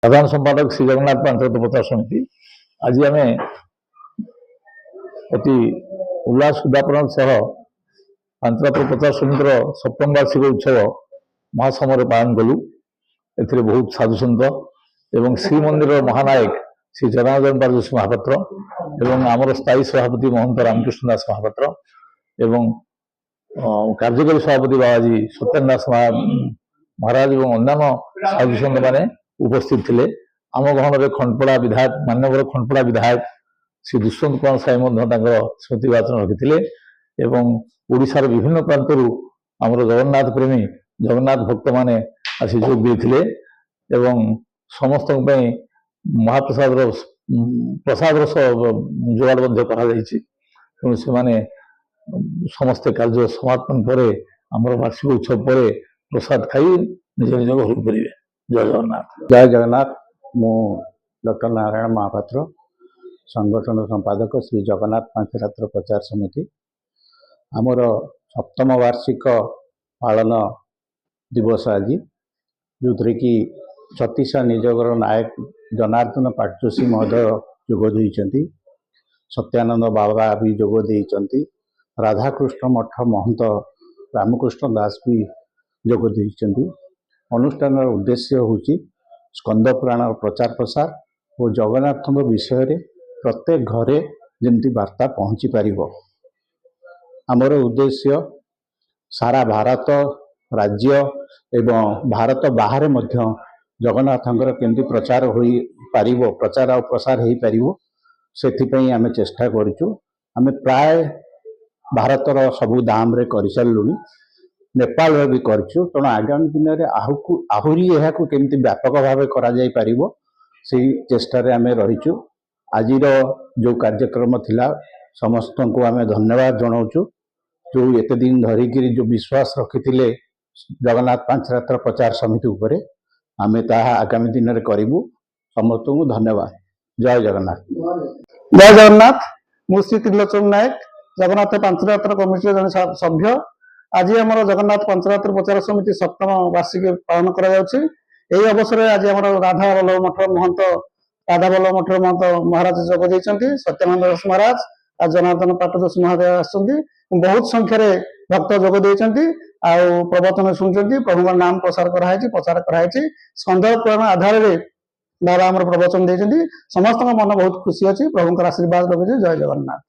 साधारण संपादक श्री जगन्नाथ पांचरत्न प्रचार समिति आज आम अति उल्लास उद्यापन सह पांचरत्न प्रचार समितिर सप्तम वार्षिक उत्सव महासमर पालन कलु। ए बहुत साधुसंत एवं श्रीमंदिर महानायक श्री जनार्दन पारदर्शी महापात्र एवं आमर स्थायी सभापति महंत रामकृष्ण दास महापात्र एवं कार्यकारी सभापति बाबाजी सत्यनारायण दास महाराज और अन्य साधुसंत मैंने उपस्थित थे। आम गहन खंडपड़ा विधायक मान्यवर खंडपड़ा विधायक श्री दुष्यंत कुमार साई स्मृति वाचन रखिते एवं ओडिशार विभिन्न प्रांतरू आमर जगन्नाथ प्रेमी जगन्नाथ भक्त माने आसी जोग देते एवं समस्त महाप्रसाद प्रसाद जोगाड़ तेणु से समस्ते कार्य समापन पर आमर वार्षिक उत्सव पर प्रसाद खाई निज निज घर करेंगे। जय जगन्नाथ। जय जगन्नाथ। मु डॉक्टर नारायण महापात्र संगठन संपादक श्री जगन्नाथ पांचरत्न प्रचार समिति आमर सप्तम वार्षिक पालन दिवस आज जो थे कि छत्तीसा निजगर नायक जनार्दन पाटजोशी महोदय जोग सत्यानंद बाबा भी जोग राधाकृष्ण मठ महंत रामकृष्ण दास भी जोग अनुष्ठान उद्देश्य होची स्कंद पुराण प्रचार प्रसार और जगन्नाथ विषय रे प्रत्येक घरे जमती वार्ता पहुँची पारिबो। आमर उद्देश्य सारा भारत राज्य एवं भारत बाहर मध्य जगन्नाथंकर केमती प्रचार होई पारिबो प्रचार और प्रसार हो पारिबो सेथिपई आमे चेष्टा करिचु। आमे प्राय भारतर सबु दाम रे करि सारलुनी नेपाल भी करछु तेणु आगामी दिन में आहुरी यह केमती व्यापक भाव करा जाई पारिबो सेही चेष्टा रे आमे रहिचु। आजिर जो कार्यक्रम थिला समस्त को आमे धन्यवाद जनाऊचु जो एते दिन धरिकी जो विश्वास रखिथिले जगन्नाथ पांचरत्न प्रचार समिति उपरे आमे ताहा आगामी दिन में करिबु। समस्त को धन्यवाद। जय जगन्नाथ। जय जगन्नाथ। मु श्री त्रिलोचन नायक जगन्नाथ पांचरत्न कमिटी जन सभ्य। आज आम जगन्नाथ पांचरत्न प्रचार समिति सप्तम वार्षिक पालन कर अवसर में आज आम राधा वल्लभ मठर महंत महाराज जोग देते सत्यानंद दास महाराज आज जनार्दन पाटजोशी महोदय आसुँच बहुत संख्यार भक्त जोग देते प्रवचन शुणुंट प्रभु नाम प्रसार कराई स्कंद पुराण आधार में बाबा आम प्रवचन देते समस्त मन बहुत खुशी अच्छी प्रभु आशीर्वाद रखुच्छे। जय जगन्नाथ।